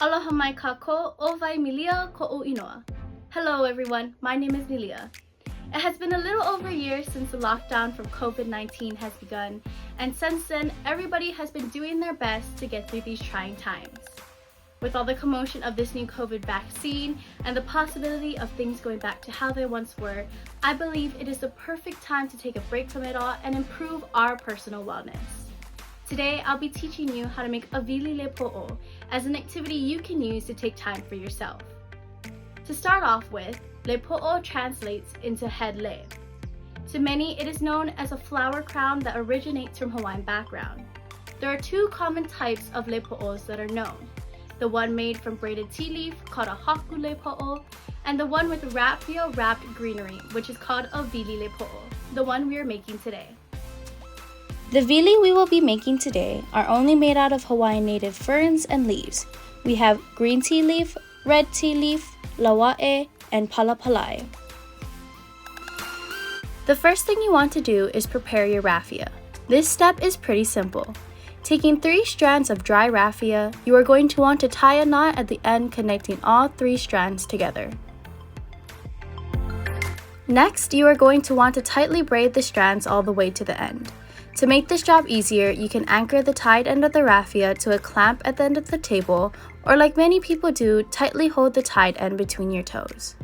Aloha mai kako o vai Milia ko o inoa. Hello everyone, my name is Milia. It has been a little over a year since the lockdown from COVID-19 has begun, and since then, everybody has been doing their best to get through these trying times. With all the commotion of this new COVID vaccine and the possibility of things going back to how they once were, I believe it is the perfect time to take a break from it all and improve our personal wellness. Today, I'll be teaching you how to make a wili le po'o as an activity you can use to take time for yourself. To start off with, le po'o translates into head le. To many, it is known as a flower crown that originates from Hawaiian background. There are two common types of le po'os that are known. The one made from braided tea leaf, called a haku le po'o, and the one with Raffia wrapped greenery, which is called a wili le po'o, the one we are making today. The wili we will be making today are only made out of Hawaiian native ferns and leaves. We have green tea leaf, red tea leaf, laua'e, and palapalai. The first thing you want to do is prepare your raffia. This step is pretty simple. Taking 3 strands of dry raffia, you are going to want to tie a knot at the end connecting all 3 strands together. Next, you are going to want to tightly braid the strands all the way to the end. To make this job easier, you can anchor the tied end of the raffia to a clamp at the end of the table, or like many people do, tightly hold the tied end between your toes.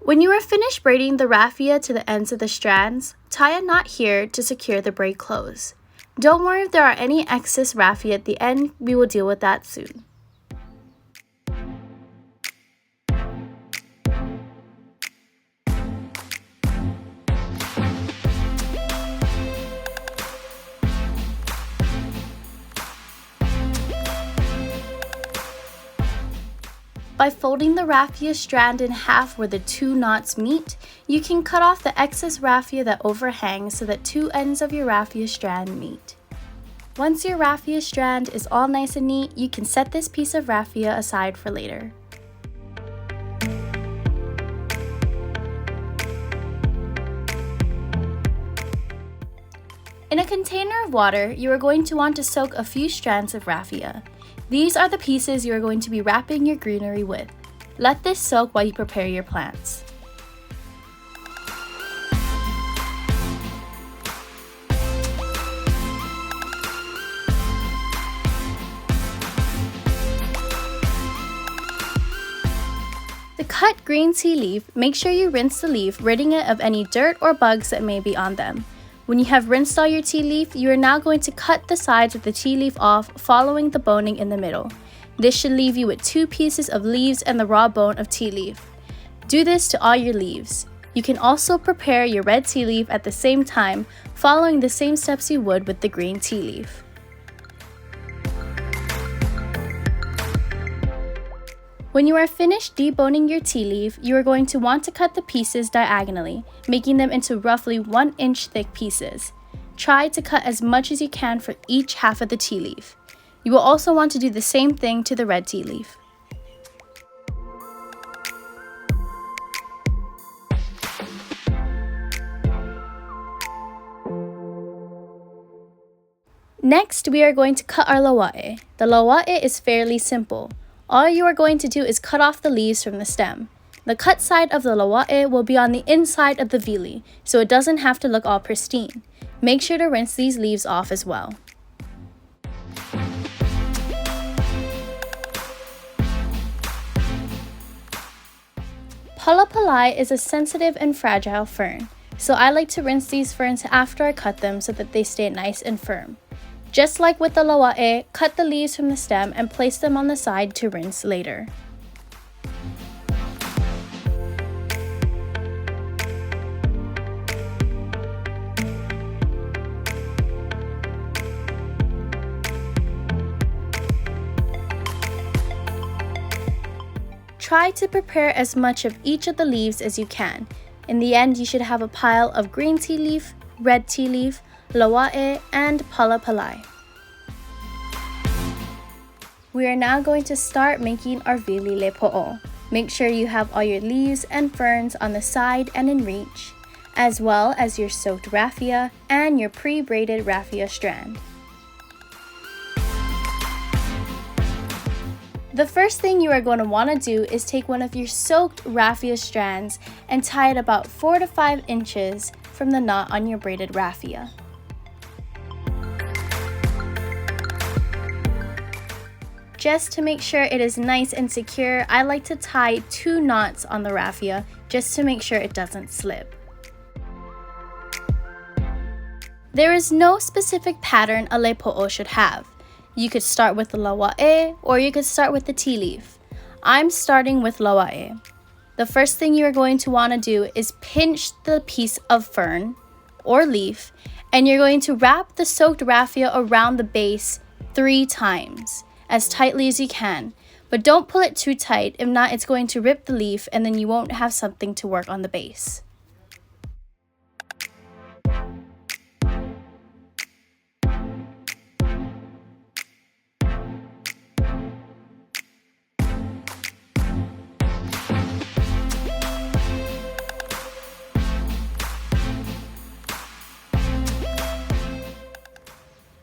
When you are finished braiding the raffia to the ends of the strands, tie a knot here to secure the braid close. Don't worry if there are any excess raffia at the end, we will deal with that soon. By folding the raffia strand in half where the 2 knots meet, you can cut off the excess raffia that overhangs so that 2 ends of your raffia strand meet. Once your raffia strand is all nice and neat, you can set this piece of raffia aside for later. In a container of water, you are going to want to soak a few strands of raffia. These are the pieces you are going to be wrapping your greenery with. Let this soak while you prepare your plants. To cut green tea leaf, make sure you rinse the leaf, ridding it of any dirt or bugs that may be on them. When you have rinsed all your tea leaf, you are now going to cut the sides of the tea leaf off, following the boning in the middle. This should leave you with 2 pieces of leaves and the raw bone of tea leaf. Do this to all your leaves. You can also prepare your red tea leaf at the same time, following the same steps you would with the green tea leaf. When you are finished deboning your tea leaf, you are going to want to cut the pieces diagonally, making them into roughly 1-inch thick pieces. Try to cut as much as you can for each half of the tea leaf. You will also want to do the same thing to the red tea leaf. Next, we are going to cut our laua'e. The laua'e is fairly simple. All you are going to do is cut off the leaves from the stem. The cut side of the laua'e will be on the inside of the wili, so it doesn't have to look all pristine. Make sure to rinse these leaves off as well. Palapalai is a sensitive and fragile fern, so I like to rinse these ferns after I cut them so that they stay nice and firm. Just like with the laua'e, cut the leaves from the stem and place them on the side to rinse later. Try to prepare as much of each of the leaves as you can. In the end, you should have a pile of green tea leaf, red tea leaf, lawa'e, and palapalai. We are now going to start making our wili lepo'o. Make sure you have all your leaves and ferns on the side and in reach, as well as your soaked raffia and your pre-braided raffia strand. The first thing you are going to want to do is take one of your soaked raffia strands and tie it about 4 to 5 inches from the knot on your braided raffia. Just to make sure it is nice and secure, I like to tie 2 knots on the raffia just to make sure it doesn't slip. There is no specific pattern a lepo'o should have. You could start with the lawa'e or you could start with the tea leaf. I'm starting with lawa'e. The first thing you are going to want to do is pinch the piece of fern or leaf, and you're going to wrap the soaked raffia around the base 3 times, as tightly as you can. But don't pull it too tight, if not it's going to rip the leaf and then you won't have something to work on the base.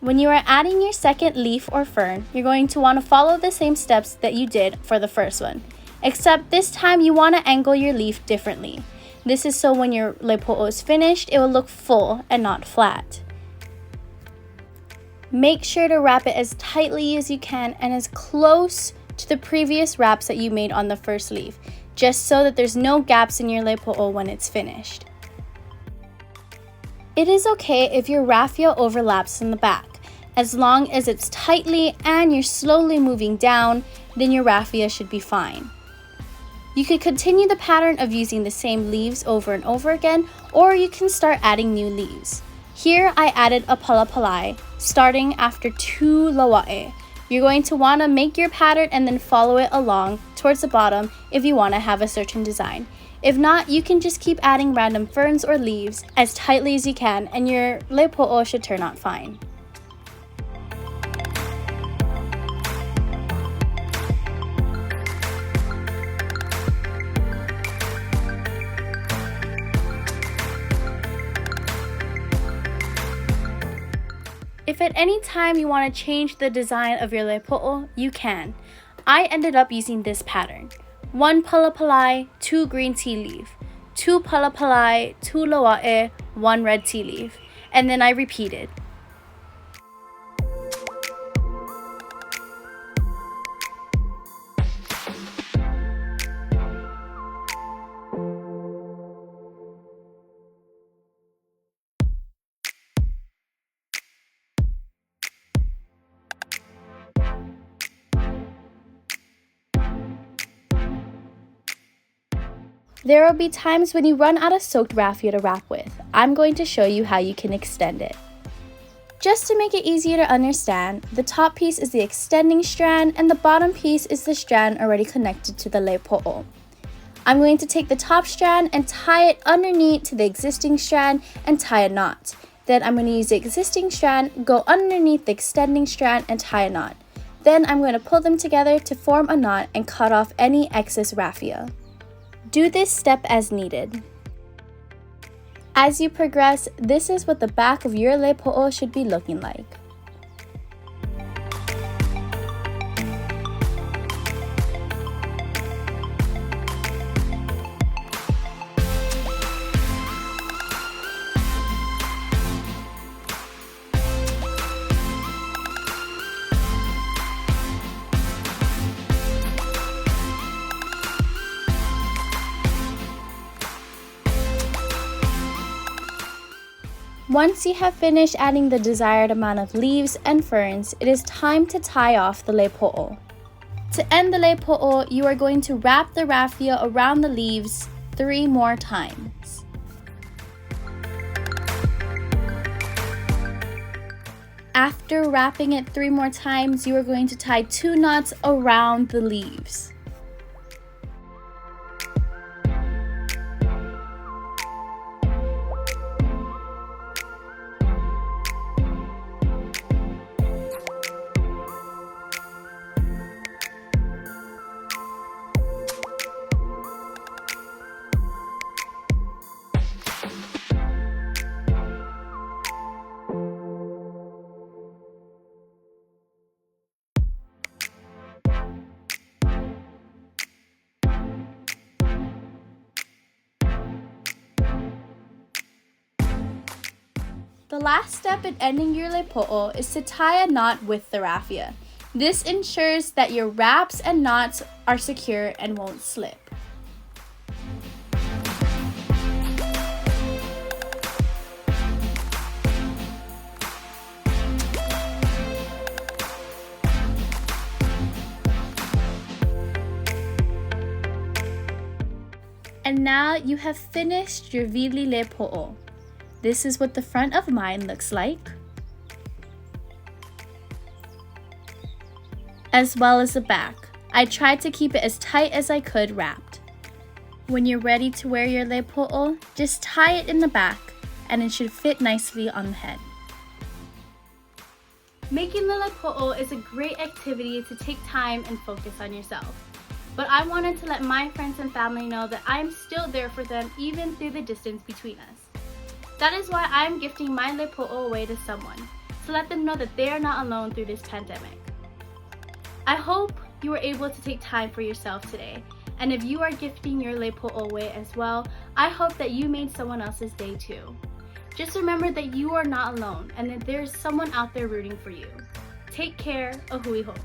When you are adding your second leaf or fern, you're going to want to follow the same steps that you did for the first one, except this time you want to angle your leaf differently. This is so when your lepo'o is finished, it will look full and not flat. Make sure to wrap it as tightly as you can and as close to the previous wraps that you made on the first leaf, just so that there's no gaps in your lepo'o when it's finished. It is okay if your raffia overlaps in the back. As long as it's tightly and you're slowly moving down, then your raffia should be fine. You could continue the pattern of using the same leaves over and over again, or you can start adding new leaves. Here I added a palapalai, starting after 2 lawa'e. You're going to want to make your pattern and then follow it along towards the bottom if you want to have a certain design. If not, you can just keep adding random ferns or leaves as tightly as you can and your lepo'o should turn out fine. If at any time you want to change the design of your lepo'o, you can. I ended up using this pattern. 1 palapalai, 2 green tea leaf, 2 palapalai, 2 lawa'e, 1 red tea leaf, and then I repeated. There will be times when you run out of soaked raffia to wrap with. I'm going to show you how you can extend it. Just to make it easier to understand, the top piece is the extending strand and the bottom piece is the strand already connected to the lepo'o. I'm going to take the top strand and tie it underneath to the existing strand and tie a knot. Then I'm going to use the existing strand, go underneath the extending strand and tie a knot. Then I'm going to pull them together to form a knot and cut off any excess raffia. Do this step as needed. As you progress, this is what the back of your lepo'o should be looking like. Once you have finished adding the desired amount of leaves and ferns, it is time to tie off the lepo'o. To end the lepo'o, you are going to wrap the raffia around the leaves 3 more times. After wrapping it 3 more times, you are going to tie 2 knots around the leaves. The last step in ending your lepo'o is to tie a knot with the raffia. This ensures that your wraps and knots are secure and won't slip. And now you have finished your Wili lepo'o. This is what the front of mine looks like, as well as the back. I tried to keep it as tight as I could wrapped. When you're ready to wear your lepo'o, just tie it in the back and it should fit nicely on the head. Making the lepo'o is a great activity to take time and focus on yourself. But I wanted to let my friends and family know that I'm still there for them even through the distance between us. That is why I'm gifting my lepo'o away to someone, to let them know that they are not alone through this pandemic. I hope you were able to take time for yourself today, and if you are gifting your lepo'o away as well, I hope that you made someone else's day too. Just remember that you are not alone and that there's someone out there rooting for you. Take care, a hui hou.